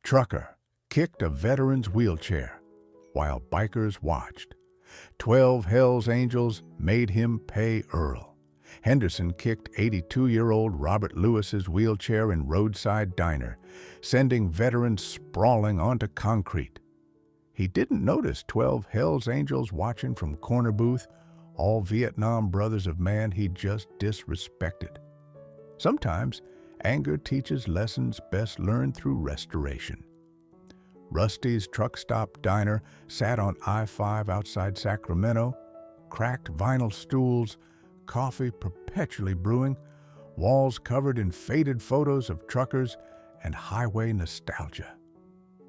Trucker kicked a veteran's wheelchair while bikers watched. 12 Hells Angels made him pay Earl. Henderson kicked 82-year-old Robert Lewis's wheelchair in roadside diner, sending veterans sprawling onto concrete. He didn't notice 12 Hells Angels watching from corner booth, all Vietnam brothers of man he just disrespected. Sometimes anger teaches lessons best learned through restoration. Rusty's Truck Stop Diner sat on I-5 outside Sacramento, cracked vinyl stools, coffee perpetually brewing, walls covered in faded photos of truckers and highway nostalgia.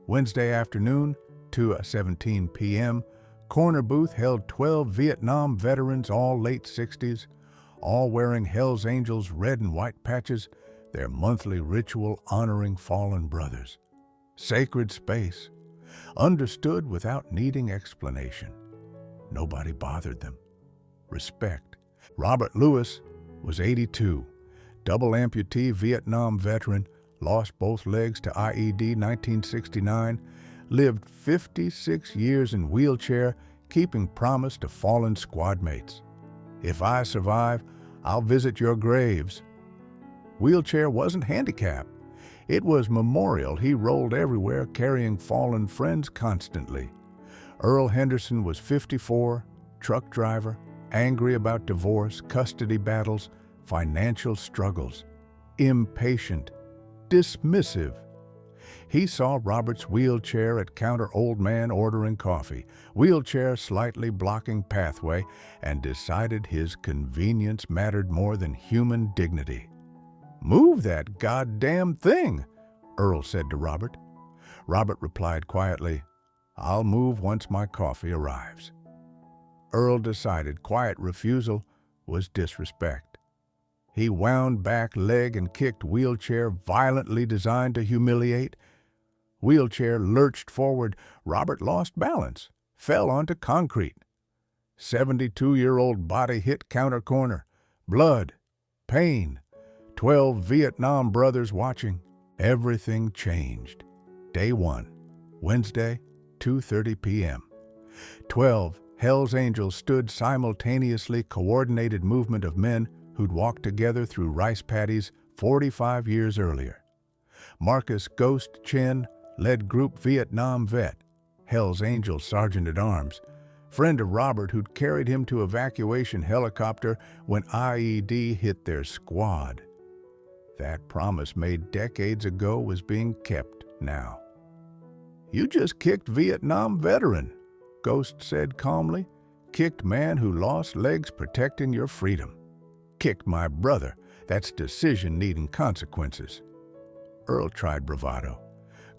Wednesday afternoon, 2:17 p.m., corner booth held 12 Vietnam veterans, all late 60s, all wearing Hells Angels red and white patches, their monthly ritual honoring fallen brothers. Sacred space, understood without needing explanation. Nobody bothered them. Respect. Robert Lewis was 82, double amputee Vietnam veteran, lost both legs to IED 1969, lived 56 years in wheelchair, keeping promise to fallen squad mates. If I survive, I'll visit your graves. Wheelchair wasn't handicap. It was memorial. He rolled everywhere, carrying fallen friends constantly. Earl Henderson was 54, truck driver, angry about divorce, custody battles, financial struggles, impatient, dismissive. He saw Robert's wheelchair at counter, old man ordering coffee, wheelchair slightly blocking pathway, and decided his convenience mattered more than human dignity. "Move that goddamn thing," Earl said to Robert. Robert replied quietly, "I'll move once my coffee arrives." Earl decided quiet refusal was disrespect. He wound back leg and kicked wheelchair violently, designed to humiliate. Wheelchair lurched forward. Robert lost balance, fell onto concrete. 72-year-old body hit counter corner. Blood, pain, 12 Vietnam brothers watching. Everything changed. Day 1, Wednesday, 2:30 p.m. 12 Hells Angels stood simultaneously, coordinated movement of men who'd walked together through rice paddies 45 years earlier. Marcus Ghost Chin led Group Vietnam vet, Hells Angels Sergeant-at-Arms, friend of Robert who'd carried him to evacuation helicopter when IED hit their squad. That promise made decades ago was being kept now. "You just kicked Vietnam veteran," Ghost said calmly. "Kicked man who lost legs protecting your freedom. Kicked my brother. That's decision needing consequences." Earl tried bravado.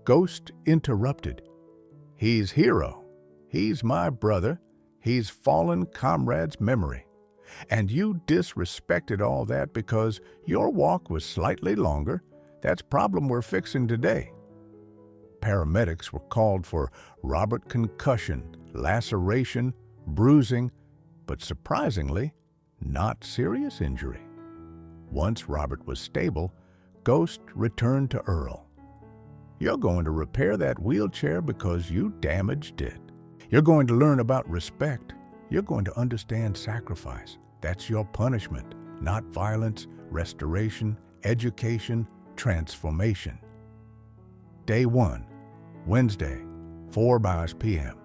Ghost interrupted. "He's hero. He's my brother. He's fallen comrade's memory. And you disrespected all that because your walk was slightly longer. That's problem we're fixing today." Paramedics were called for Robert concussion, laceration, bruising, but surprisingly, not serious injury. Once Robert was stable, Ghost returned to Earl. "You're going to repair that wheelchair because you damaged it. You're going to learn about respect. You're going to understand sacrifice. That's your punishment, not violence, restoration, education, transformation." Day 1, Wednesday, 4 p.m.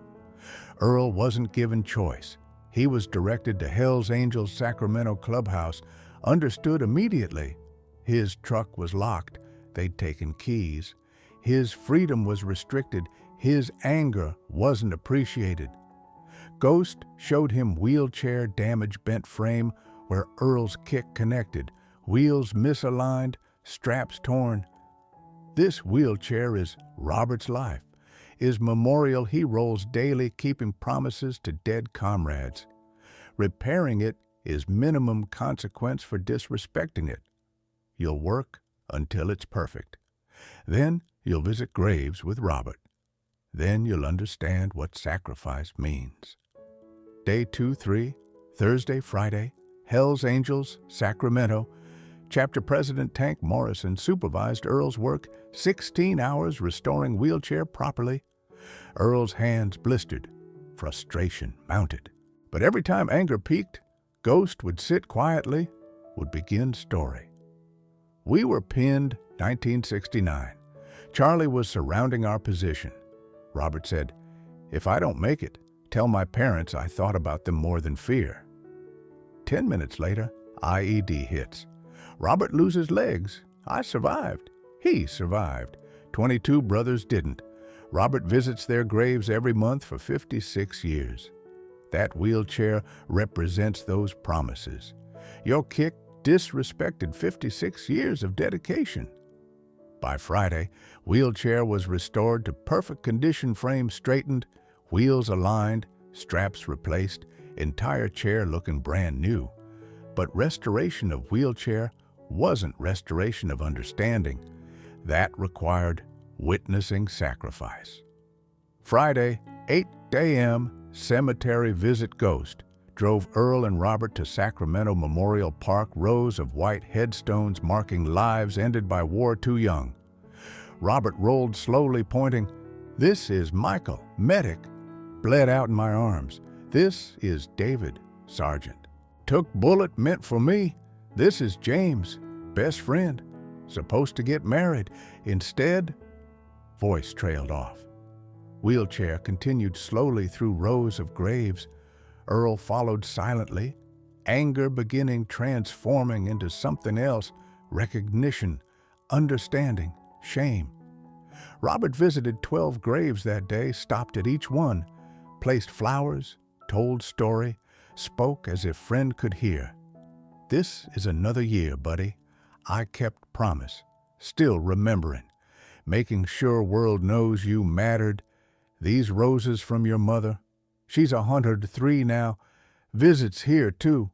Earl wasn't given choice. He was directed to Hells Angels Sacramento Clubhouse, understood immediately. His truck was locked. They'd taken keys. His freedom was restricted. His anger wasn't appreciated. Ghost showed him wheelchair damage, bent frame where Earl's kick connected, wheels misaligned, straps torn. This wheelchair is Robert's life, is memorial he rolls daily, keeping promises to dead comrades. Repairing it is minimum consequence for disrespecting it. You'll work until it's perfect. Then you'll visit graves with Robert. Then you'll understand what sacrifice means. Day 2, 3, Thursday, Friday, Hells Angels, Sacramento, Chapter President Tank Morrison supervised Earl's work, 16 hours restoring wheelchair properly. Earl's hands blistered, frustration mounted. But every time anger peaked, Ghost would sit quietly, would begin story. We were pinned 1969. Charlie was surrounding our position. Robert said, "If I don't make it, tell my parents I thought about them more than fear." 10 minutes later, IED hits. Robert loses legs. I survived. He survived. 22 brothers didn't. Robert visits their graves every month for 56 years. That wheelchair represents those promises. Your kick disrespected 56 years of dedication. By Friday, wheelchair was restored to perfect condition, frame straightened, wheels aligned, straps replaced, entire chair looking brand new. But restoration of wheelchair wasn't restoration of understanding. That required witnessing sacrifice. Friday, 8 a.m., cemetery visit Ghost. Drove Earl and Robert to Sacramento Memorial Park, rows of white headstones marking lives ended by war too young. Robert rolled slowly, pointing, "This is Michael, medic. Bled out in my arms. This is David, sergeant. Took bullet meant for me. This is James, best friend. Supposed to get married. Instead..." Voice trailed off. Wheelchair continued slowly through rows of graves. Earl followed silently, anger beginning transforming into something else, recognition, understanding, shame. Robert visited 12 graves that day, stopped at each one, placed flowers, told story, spoke as if friend could hear. "This is another year, buddy. I kept promise, still remembering, making sure world knows you mattered. These roses from your mother, she's 103 now, visits here too."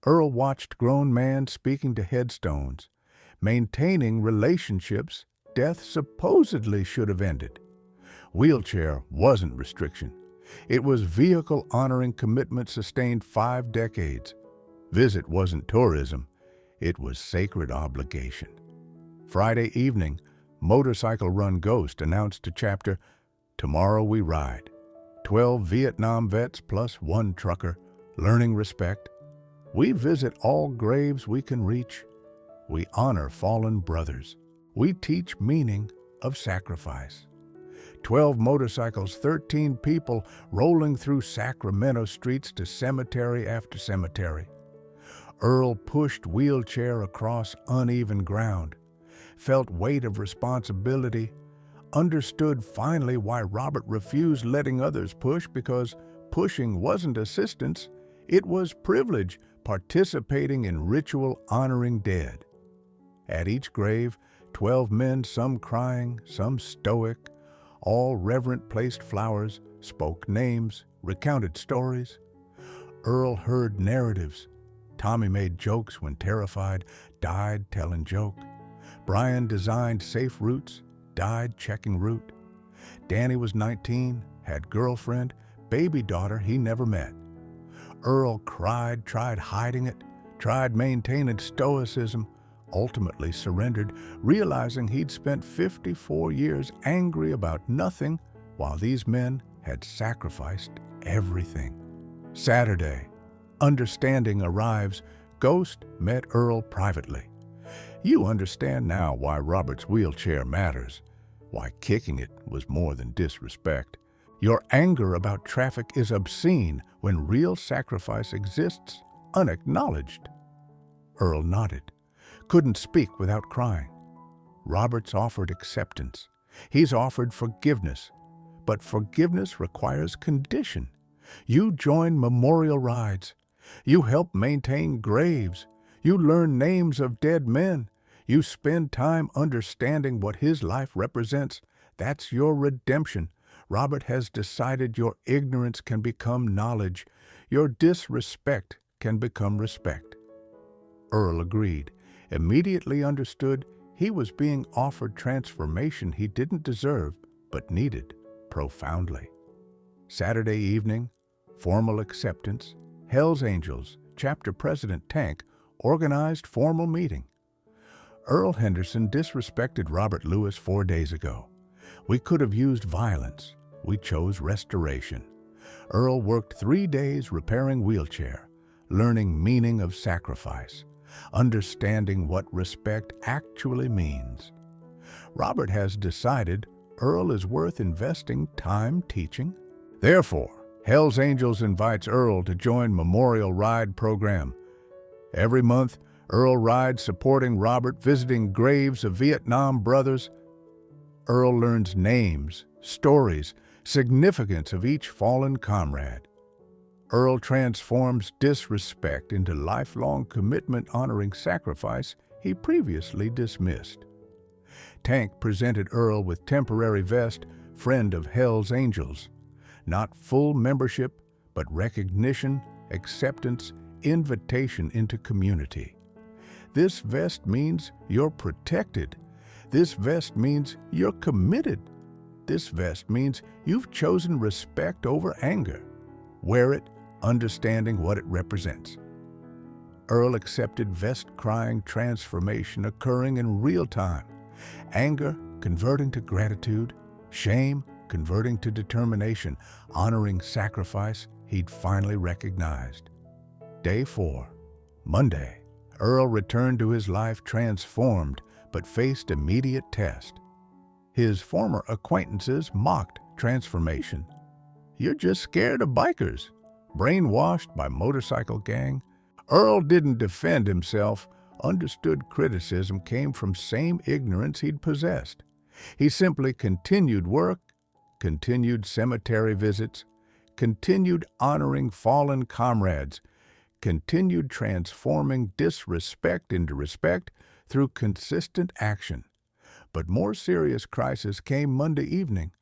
Earl watched grown man speaking to headstones, maintaining relationships death supposedly should have ended. Wheelchair wasn't restriction. It was vehicle honoring commitment sustained 5 decades. Visit wasn't tourism. It was sacred obligation. Friday evening, Motorcycle Run Ghost announced to chapter, "Tomorrow we ride. 12 Vietnam vets plus 1 trucker, learning respect. We visit all graves we can reach. We honor fallen brothers. We teach meaning of sacrifice." 12 motorcycles, 13 people rolling through Sacramento streets to cemetery after cemetery. Earl pushed wheelchair across uneven ground, felt weight of responsibility, understood finally why Robert refused letting others push, because pushing wasn't assistance, it was privilege, participating in ritual honoring dead. At each grave, 12 men, some crying, some stoic, all reverent, placed flowers, spoke names, recounted stories. Earl heard narratives. Tommy made jokes when terrified, died telling joke. Brian designed safe routes, died checking route. Danny was 19, had girlfriend, baby daughter he never met. Earl cried, tried hiding it, tried maintaining stoicism, ultimately surrendered, realizing he'd spent 54 years angry about nothing while these men had sacrificed everything. Saturday, understanding arrives. Ghost met Earl privately. "You understand now why Robert's wheelchair matters, why kicking it was more than disrespect. Your anger about traffic is obscene when real sacrifice exists unacknowledged." Earl nodded, couldn't speak without crying. Robert's offered acceptance. He's offered forgiveness. But forgiveness requires condition. You join memorial rides. You help maintain graves. You learn names of dead men. You spend time understanding what his life represents. That's your redemption. Robert has decided your ignorance can become knowledge. Your disrespect can become respect. Earl agreed, immediately understood he was being offered transformation he didn't deserve, but needed profoundly. Saturday evening, formal acceptance, Hell's Angels, Chapter President Tank organized formal meeting. Earl Henderson disrespected Robert Lewis 4 days ago. We could have used violence. We chose restoration. Earl worked 3 days repairing wheelchair, learning meaning of sacrifice, understanding what respect actually means. Robert has decided Earl is worth investing time teaching. Therefore, Hell's Angels invites Earl to join Memorial Ride program. Every month, Earl rides supporting Robert, visiting graves of Vietnam brothers. Earl learns names, stories, significance of each fallen comrade. Earl transforms disrespect into lifelong commitment, honoring sacrifice he previously dismissed. Tank presented Earl with temporary vest, friend of Hell's Angels. Not full membership, but recognition, acceptance, invitation into community. This vest means you're protected. This vest means you're committed. This vest means you've chosen respect over anger. Wear it, understanding what it represents. Earl accepted vest-crying transformation occurring in real time. Anger converting to gratitude, shame converting to determination, honoring sacrifice he'd finally recognized. Day 4, Monday. Earl returned to his life transformed, but faced immediate test. His former acquaintances mocked transformation. You're just scared of bikers, brainwashed by motorcycle gang. Earl didn't defend himself, understood criticism came from same ignorance he'd possessed. He simply continued work, continued cemetery visits, continued honoring fallen comrades, continued transforming disrespect into respect through consistent action. But more serious crisis came Monday evening.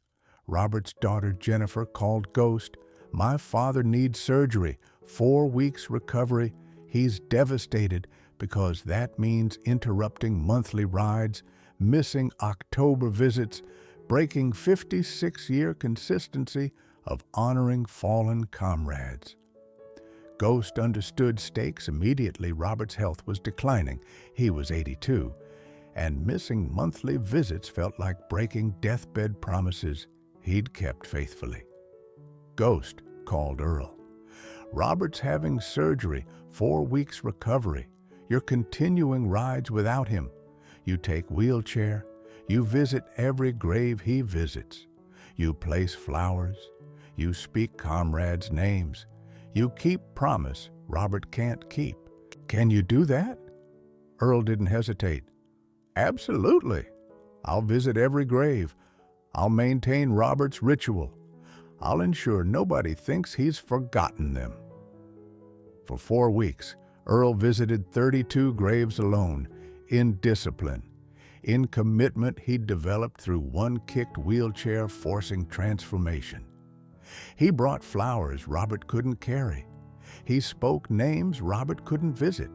Robert's daughter Jennifer called Ghost. My father needs surgery, 4 weeks recovery. He's devastated because that means interrupting monthly rides, missing October visits, breaking 56-year consistency of honoring fallen comrades. Ghost understood stakes immediately. Robert's health was declining. He was 82, and missing monthly visits felt like breaking deathbed promises he'd kept faithfully. Ghost called Earl. Robert's having surgery, 4 weeks recovery. You're continuing rides without him. You take wheelchair. You visit every grave he visits. You place flowers. You speak comrades' names. You keep promise Robert can't keep. Can you do that? Earl didn't hesitate. Absolutely. I'll visit every grave. I'll maintain Robert's ritual. I'll ensure nobody thinks he's forgotten them. For 4 weeks, Earl visited 32 graves alone, in discipline, in commitment he'd developed through one kicked wheelchair forcing transformation. He brought flowers Robert couldn't carry. He spoke names Robert couldn't visit.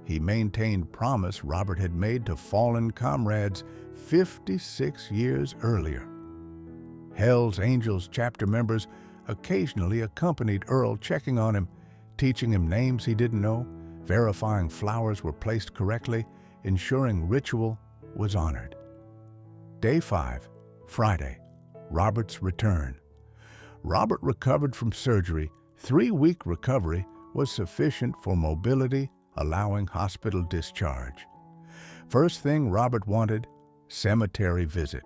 He maintained promise Robert had made to fallen comrades 56 years earlier. Hell's Angels chapter members occasionally accompanied Earl, checking on him, teaching him names he didn't know, verifying flowers were placed correctly, ensuring ritual was honored. Day 5, Friday, Robert's return. Robert recovered from surgery. 3-week recovery was sufficient for mobility, allowing hospital discharge. First thing Robert wanted, cemetery visit.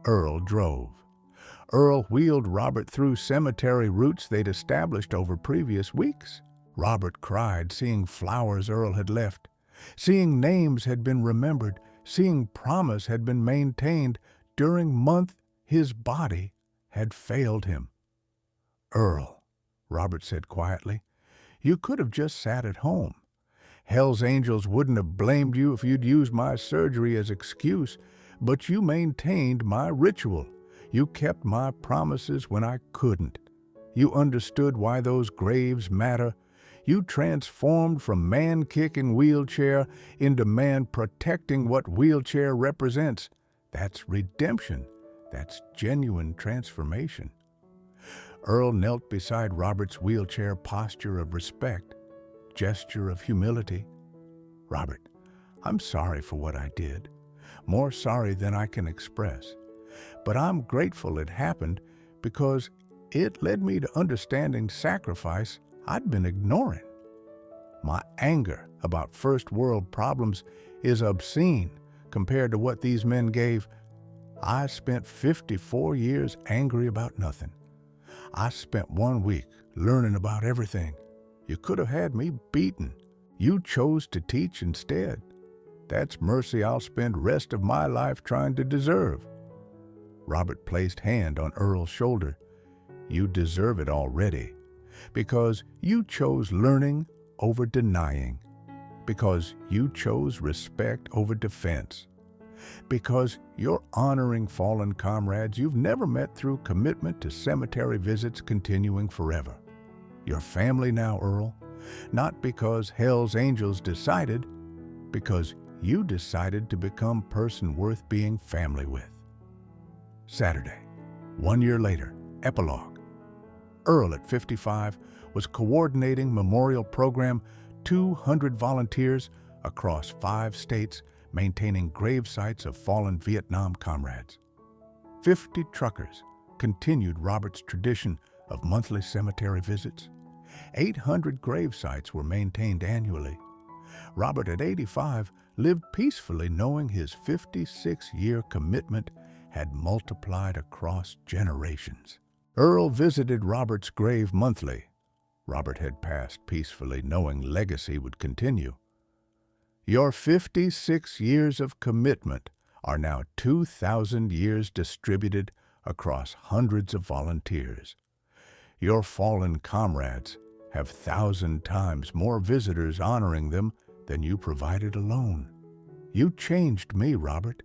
Earl drove. Earl wheeled Robert through cemetery routes they'd established over previous weeks. Robert cried, seeing flowers Earl had left, seeing names had been remembered, seeing promise had been maintained. During month, his body had failed him. Earl, Robert said quietly, you could have just sat at home. Hell's Angels wouldn't have blamed you if you'd used my surgery as excuse, but you maintained my ritual. You kept my promises when I couldn't. You understood why those graves matter. You transformed from man kicking wheelchair into man protecting what wheelchair represents. That's redemption. That's genuine transformation. Earl knelt beside Robert's wheelchair posture of respect. gesture of humility. Robert, I'm sorry for what I did, more sorry than I can express. But I'm grateful it happened because it led me to understanding sacrifice I'd been ignoring. My anger about first world problems is obscene compared to what these men gave. I spent 54 years angry about nothing. I spent 1 week learning about everything. You could have had me beaten. You chose to teach instead. That's mercy I'll spend rest of my life trying to deserve. Robert placed hand on Earl's shoulder. You deserve it already, because you chose learning over denying, because you chose respect over defense, because you're honoring fallen comrades you've never met through commitment to cemetery visits continuing forever. Your family now, Earl, not because Hell's Angels decided, because you decided to become person worth being family with. Saturday, 1 year later, epilogue. Earl, at 55, was coordinating memorial program 200 volunteers across 5 states maintaining grave sites of fallen Vietnam comrades. 50 truckers continued Robert's tradition of monthly cemetery visits. 800 grave sites were maintained annually. Robert, at 85, lived peacefully knowing his 56-year commitment had multiplied across generations. Earl visited Robert's grave monthly. Robert had passed peacefully knowing legacy would continue. Your 56 years of commitment are now 2,000 years distributed across hundreds of volunteers. Your fallen comrades have 1,000 times more visitors honoring them than you provided alone. You changed me, Robert.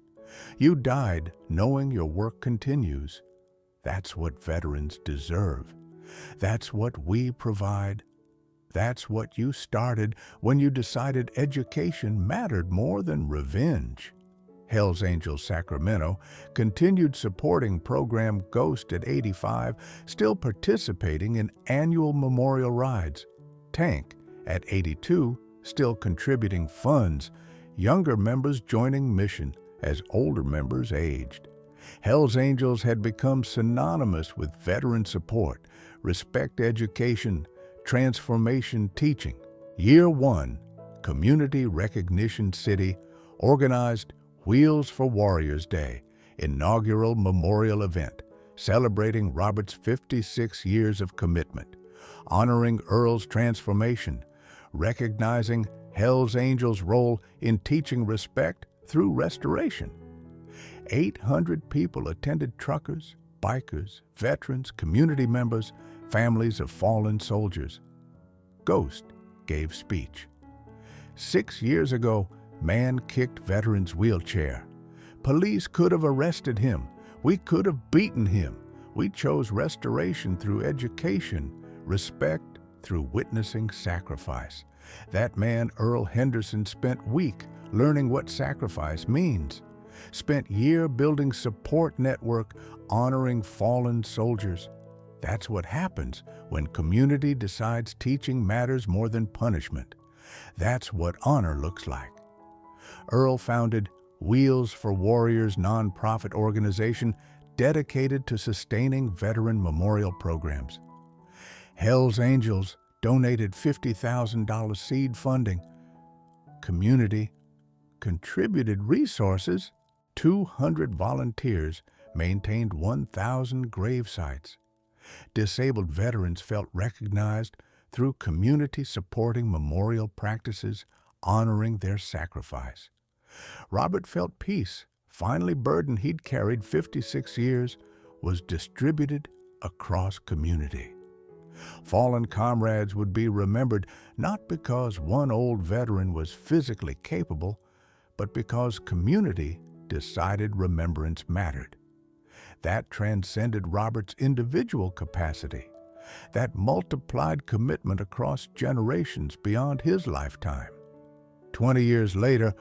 You died knowing your work continues. That's what veterans deserve. That's what we provide. That's what you started when you decided education mattered more than revenge. Hell's Angels Sacramento continued supporting program Ghost at 85, still participating in annual memorial rides. Tank at 82, still contributing funds, younger members joining mission as older members aged. Hell's Angels had become synonymous with veteran support, respect education, transformation teaching. Year 1, Community Recognition City organized Wheels for Warriors Day, inaugural memorial event, celebrating Robert's 56 years of commitment, honoring Earl's transformation, recognizing Hell's Angels' role in teaching respect through restoration. 800 people attended, truckers, bikers, veterans, community members, families of fallen soldiers. Ghost gave speech. 6 years ago, man kicked veteran's wheelchair. Police could have arrested him. We could have beaten him. We chose restoration through education, respect through witnessing sacrifice. That man, Earl Henderson, spent week learning what sacrifice means. Spent year building support network, honoring fallen soldiers. That's what happens when community decides teaching matters more than punishment. That's what honor looks like. Earl founded Wheels for Warriors nonprofit organization dedicated to sustaining veteran memorial programs. Hell's Angels donated $50,000 seed funding. Community contributed resources. 200 volunteers maintained 1,000 grave sites. Disabled veterans felt recognized through community supporting memorial practices, honoring their sacrifice. Robert felt peace, finally burden he'd carried 56 years, was distributed across community. Fallen comrades would be remembered not because one old veteran was physically capable, but because community decided remembrance mattered. That transcended Robert's individual capacity. That multiplied commitment across generations beyond his lifetime. 20 years later,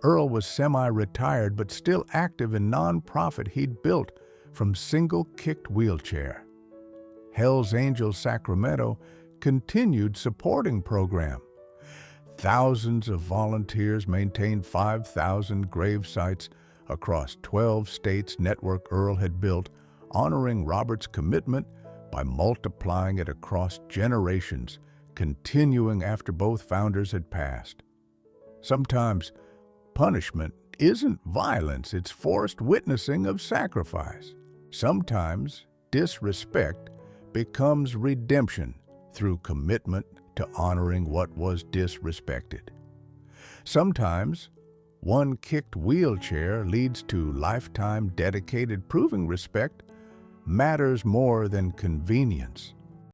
Earl was semi-retired but still active in nonprofit he'd built from single-kicked wheelchair. Hell's Angels Sacramento continued supporting program. Thousands of volunteers maintained 5,000 grave sites across 12 states network Earl had built, honoring Robert's commitment by multiplying it across generations, continuing after both founders had passed. Sometimes punishment isn't violence, it's forced witnessing of sacrifice. Sometimes disrespect becomes redemption through commitment to honoring what was disrespected. Sometimes one kicked wheelchair leads to lifetime dedicated, proving respect matters more than convenience.